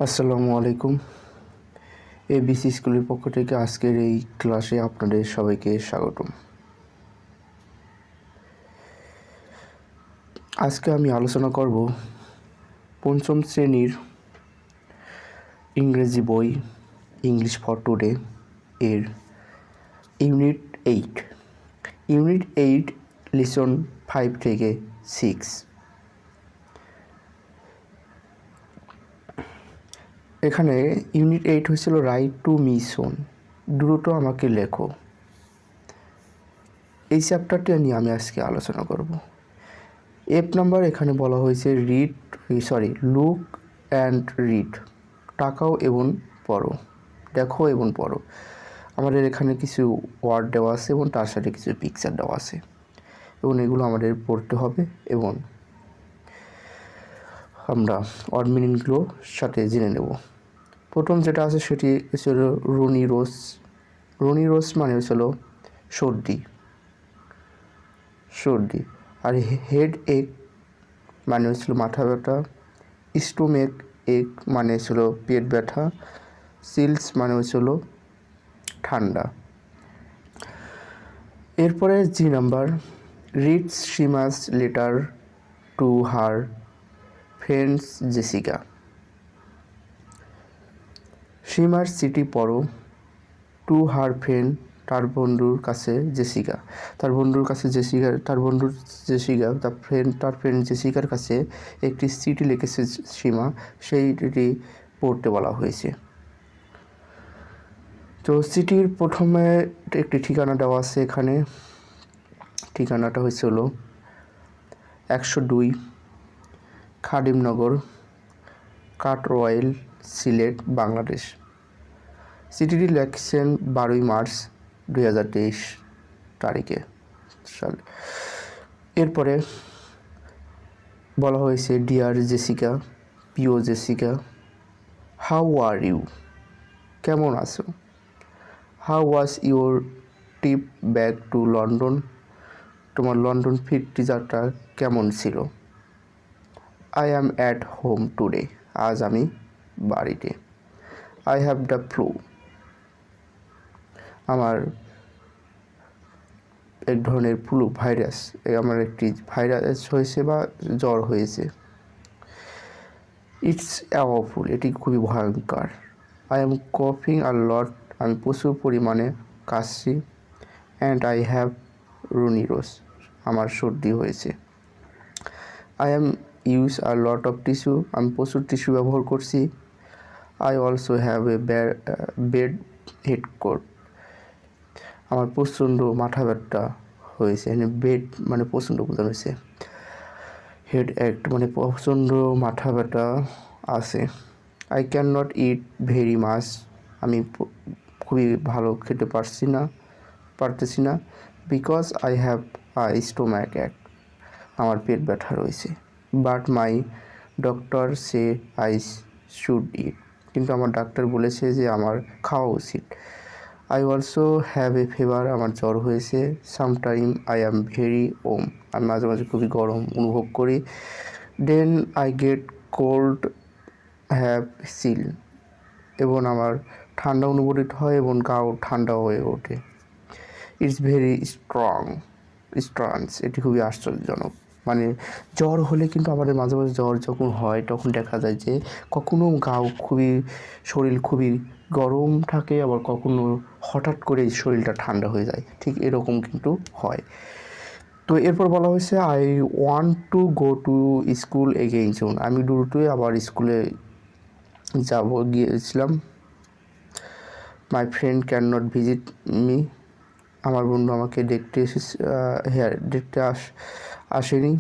আসসালামু আলাইকুম। এবিসি স্কুলের পক্ষ থেকে আজকের এই ক্লাসে আপনাদের সবাইকে স্বাগতম। আজকে আমি আলোচনা করব পঞ্চম শ্রেণীর ইংরেজি বই ইংলিশ ফর টুডে এর ইউনিট 8 লিসন 5 থেকে 6। এখানে ইউনিট 8 হয়েছিল রাইট টু মি সুন, দ্রুত আমাকে লেখো। এই চ্যাপ্টারটি নিয়ে আমি আজকে আলোচনা করব। এফ নাম্বার এখানে বলা হয়েছে লুক অ্যান্ড রিড, তাকাও এবং পড়ো, দেখো এবং পড়ো। আমাদের এখানে কিছু ওয়ার্ড দেওয়া আছে এবং তার সাথে কিছু পিকচার দেওয়া আছে এবং এগুলো আমাদের পড়তে হবে এবং আমরা ওয়ার্ড মিনিংগুলো সাথে জেনে নেব। প্রথম যেটা আছে সেটি হচ্ছিল রনি রোজ মানে হচ্ছিল সর্দি। আর হেড এক মানে হচ্ছিল মাথা ব্যথা, স্টোমেক এক মানে হচ্ছিল পেট ব্যথা, চিলস মানে হচ্ছিল ঠান্ডা। এরপরে G number, reads Seema's letter to her friends Jessica. শিমার চিঠি পড়ো টু হার ফ্রেন্ড, তার বন্ধুর কাছে জেসিকা। তার ফ্রেন্ড জেসিকার কাছে একটি চিঠি লিখেছে সীমা, সেইটি পড়তে বলা হয়েছে। তো চিঠির প্রথমে একটি ঠিকানা দেওয়া আছে এখানে। ঠিকানাটা হয়েছিল 102 খাদিমনগর, কাটরওয়াইল, সিলেট, বাংলাদেশ। চিঠিটি লেখছেন 12 মার্চ 2023 তারিখে সালে। এরপরে বলা হয়েছে ডিয়ার জেসিকা, প্রিয় জেসিকা, হাউ আর ইউ, কেমন আছো? How was your trip back to London, তোমার লন্ডন ফিরতি যাত্রা কেমন ছিল? I am at home today, আজ আমি বাড়িতে। আই হ্যাভ দ্য ফ্লু, আমার এক ধরনের আমার একটি ভাইরাস হয়েছে বা জ্বর হয়েছে। ইটস অ্যাওয়াফুল, এটি খুবই ভয়ঙ্কর। আই এম কফিং আ লট, আমি প্রচুর পরিমাণে কাশছি। And I have runny nose, আমার সর্দি হয়েছে। I am use a lot of tissue, আমি প্রচুর টিস্যু ব্যবহার করছি। I also have a bad head cold, আমার প্রচণ্ড মাথা ব্যথা হয়েছে। বেড মানে প্রচণ্ড বোঝানো হয়েছে, হেড অ্যাক্ট মানে প্রচণ্ড মাথা ব্যথা আছে। I can not eat very much, আমি খুবই ভালো খেতে পারতেছি না। Because I have stomach ache, আমার পেট ব্যথা রয়েছে। But my doctor say I should eat, কিন্তু আমার ডাক্তার বলেছে যে আমার খাওয়া উচিত। I also have a fever, আমার জ্বর হয়েছে। সামটাইম আই অ্যাম ভেরি আমি মাঝে মাঝে খুবই গরম অনুভব করি। Then I get cold have chill, এবং আমার ঠান্ডা অনুভূত হয় এবং গাও ঠান্ডা হয়ে ওঠে। ইটস ভেরি স্ট্রান্স, এটি খুবই আশ্চর্যজনক। মানে জ্বর হলে কিন্তু আমাদের মাঝে মাঝে জ্বর যখন হয় তখন দেখা যায় যে কখনো শরীর খুবই গরম থাকে, আবার কখনো হঠাৎ করে শরীরটা ঠান্ডা হয়ে যায়, ঠিক এরকম কিন্তু হয়। তো এরপর বলা হয়েছে I want to go to school again soon, আমি দ্রুতই আবার স্কুলে গিয়েছিলাম। My friend can not visit me, আমার বন্ধু আমাকে দেখতে আসেনি।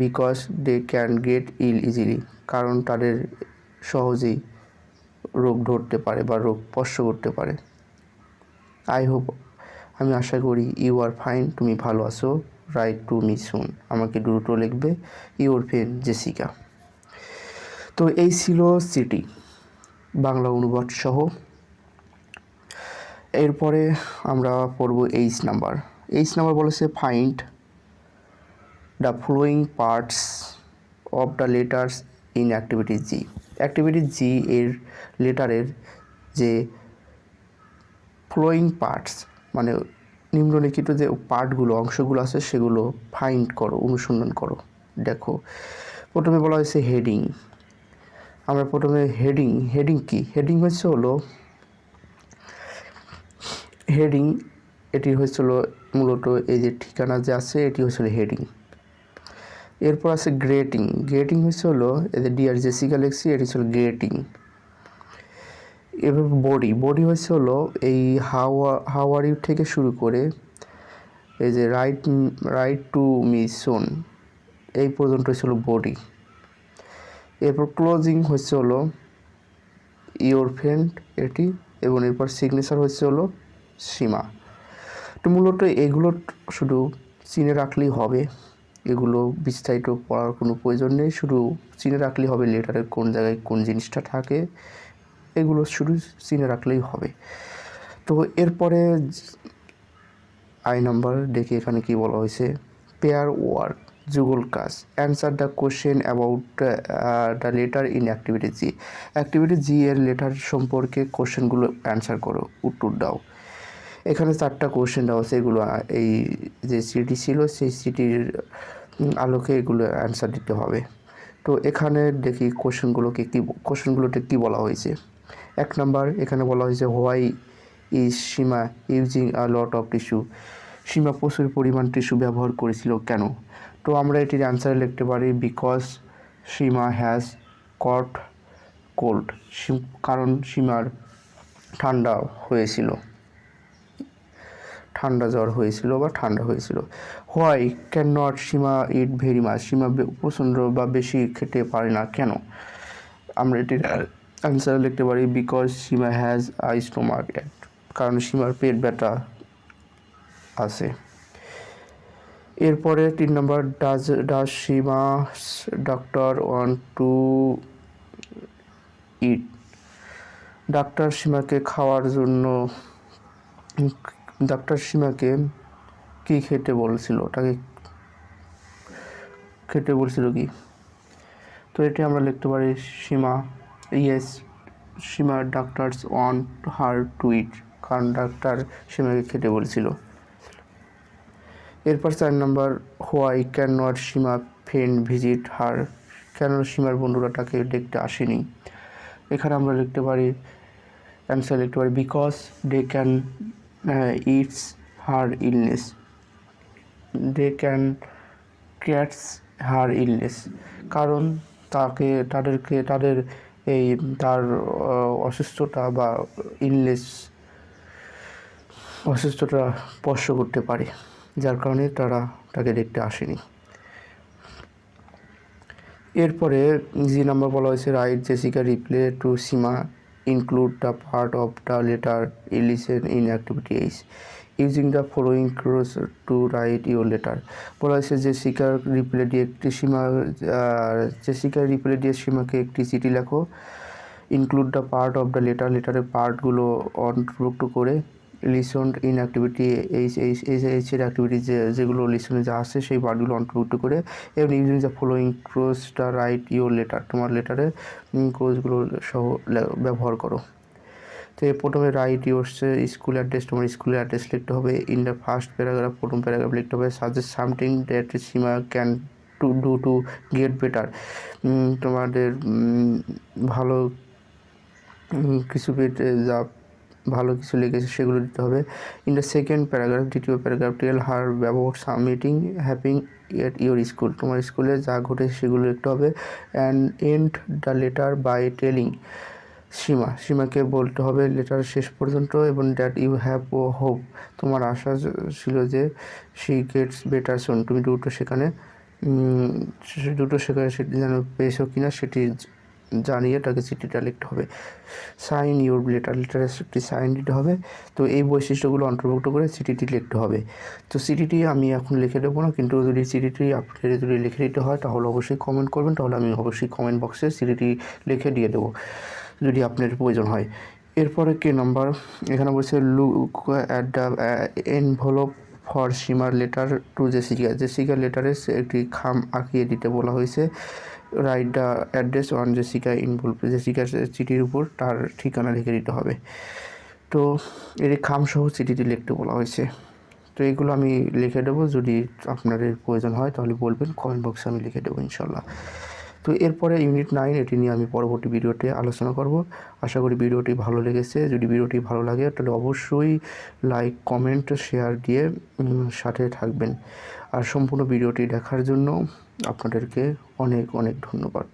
Because they can get ill easily, কারণ তাদের সহজেই রোগ ধরতে পারে বা রোগ স্পর্শ করতে পারে। আই হোপ, আমি আশা করি। ইউ আর ফাইন, তুমি ভালো আছো। রাইট টু মি সুন, আমাকে দ্রুত লিখবে। Your friend Jessica. তো এই ছিল চিঠি বাংলা অনুবাদ সহ। এরপরে আমরা পড়ব এইচ নাম্বার। বলেছে find the following parts of the letters in activity G. Activity G এর লেটারের যে ফ্লোয়িং পার্টস মানে নিম্নলিখিত যে পার্টগুলো অংশগুলো আছে সেগুলো ফাইন্ড করো, অনুসন্ধান করো। দেখো প্রথমে বলা হয়েছে হেডিং। আমরা প্রথমে হেডিং কি? হেডিং হলো হেডিং, এটি হয়েছিল মূলত এই যে ঠিকানা যে আছে এটি হয়েছিল হেডিং। এরপর আছে গ্রেটিং। গ্রেটিং হলো এই যে ডিয়ার জেসিকা লেখছি, এটি ছিল গ্রেটিং। এবার বডি হলো এই হাউ আর ইউ থেকে শুরু করে এই যে রাইট টু মি সুন এই পর্যন্ত ছিল বডি। এরপর ক্লোজিং হলো ইওর ফ্রেন্ড এটি, এবং এরপর সিগনেচার হলো সীমা। তো মূলত এগুলো শুধু চিনে রাখলেই হবে, এগুলো বিস্তারিত পড়ার কোনো প্রয়োজন নেই, শুধু চিনে রাখলেই হবে লেটারের কোন জায়গায় কোন জিনিসটা থাকে, এগুলো শুধু চিনে রাখলেই হবে। তো এরপরে নাম্বার দেখি এখানে কি বলা হয়েছে। পেয়ার ওয়ার্ক, যুগল কাজ। Answer the question about the letter in activity G. Activity G এর লেটার সম্পর্কে কোশ্চেনগুলো অ্যান্সার করো, উত্তর দাও। এখানে 4টা কোশ্চেন দেওয়া আছে, এগুলো এই যে সিটি ছিল সেই সিটির আলোকে এগুলো অ্যান্সার দিতে হবে। তো এখানে দেখি কোশ্চেনগুলোতে কী বলা হয়েছে। 1 নাম্বার এখানে বলা হয়েছে why is Seema using a lot of tissue. Seema প্রচুর পরিমাণ টিস্যু ব্যবহার করেছিল কেন? তো আমরা এটির অ্যান্সারে লিখতে পারি because Seema has caught cold. কারণ সীমার ঠান্ডা জ্বর হয়েছিল বা ঠান্ডা হয়েছিল। Why can not Seema eat very much. সীমা প্রচণ্ড বা বেশি খেতে পারে না কেন? আমরা এটির অ্যান্সার লিখতে পারি because Seema has a stomach ache. কারণ সীমার পেট ব্যথা আছে। এরপরে 3 number does Seema doctor want to eat. ডাক্তার সীমাকে কি খেতে বলছিল, তাকে খেতে বলছিল কি? তো এটি আমরা লিখতে পারি Seema doctors want her to eat. কারণ ডাক্তার সীমাকে খেতে বলছিল। এরপর 4 number why can not Seema friend visit her. কেন সীমার বন্ধুরা তাকে দেখতে আসেনি? এখানে আমরা লিখতে পারি অ্যান্সার লিখতে পারি because they can it's her illness. কারণ তাদের এই তার অসুস্থতা বা অসুস্থতা স্পর্শ করতে পারে, যার কারণে তারা তাকে দেখতে আসেনি। এরপরে জি নাম্বার বলা হয়েছে write Jessica reply to Seema include the part of the letter listen in activity H using the following clues to write your letter. বলা হয়েছে জেসিকার রিপ্লে দিয়ে সীমাকে একটি চিঠি লেখো। Include the part of the লেটারের পার্টগুলো অন্তর্ভুক্ত করে লিসন ইন অ্যাক্টিভিটি এইচের অ্যাক্টিভিটি যেগুলো লিসনে যা আছে সেই পার্টগুলো অন্তর্ভুক্ত করে, এবং using the following clues the write your letter. তোমার লেটারে ক্রোজগুলো সহ ব্যবহার করো। তো প্রথমে রাইট ইউর স্কুল অ্যাড্রেস, তোমার স্কুলের অ্যাড্রেস লিখতে হবে। ইন দ্য ফার্স্ট প্যারাগ্রাফ, প্রথম প্যারাগ্রাফ লিখতে হবে suggest something that Seema can do to get better. তোমাদের ভালো কিছু যা ভালো কিছু লেগেছে সেগুলো দিতে হবে। ইন দ্য সেকেন্ড প্যারাগ্রাফ, দ্বিতীয় paragraph tell her about something happening at your school. তোমার স্কুলে যা ঘটেছে সেগুলো লিখতে হবে। And end the letter by telling সীমাকে বলতে হবে লেটার শেষ পর্যন্ত, এবং that you have a hope, তোমার আশা ছিল যে শি গেটস বেটার সুন, তুমি সেখানে সেটি যেন পেয়েছো কিনা সেটি জানিয়ে তাকে চিঠিটা লিখতে হবে। সাইন ইউর লেটারে একটি সাইন দিতে হবে। তো এই বৈশিষ্ট্যগুলো অন্তর্ভুক্ত করে চিঠিটি লিখতে হবে। তো চিঠিটি আমি এখন লিখে দেবো না, কিন্তু যদি চিঠিটি আপনাদের যদি লিখে দিতে হয় তাহলে অবশ্যই কমেন্ট করবেন, তাহলে আমি অবশ্যই কমেন্ট বক্সে চিঠিটি লিখে দিয়ে দেবো যদি আপনার প্রয়োজন হয়। এরপরে কে নাম্বার এখানে বলছে look at the envelope for সীমার লেটার টু জেসিকা লেটারে একটি খাম আঁকিয়ে দিতে বলা হয়েছে। Write the address on Jessica envelope, জেসিকার চিঠির উপর তার ঠিকানা লিখে দিতে হবে। তো এর খামসহ চিঠিটি লিখতে বলা হয়েছে। তো এগুলো আমি লিখে দেবো, যদি আপনাদের প্রয়োজন হয় তাহলে বলবেন, কমেন্ট বক্সে আমি লিখে দেবো ইনশাল্লাহ। তো এরপরে ইউনিট 9, এটি নিয়ে আমি পরবর্তী ভিডিওতে আলোচনা করব। আশা করি ভিডিওটি ভালো লেগেছে। যদি ভিডিওটি ভালো লাগে তাহলে অবশ্যই লাইক, কমেন্ট, শেয়ার দিয়ে সাথে থাকবেন। আর সম্পূর্ণ ভিডিওটি দেখার জন্য আপনাদেরকে অনেক অনেক ধন্যবাদ।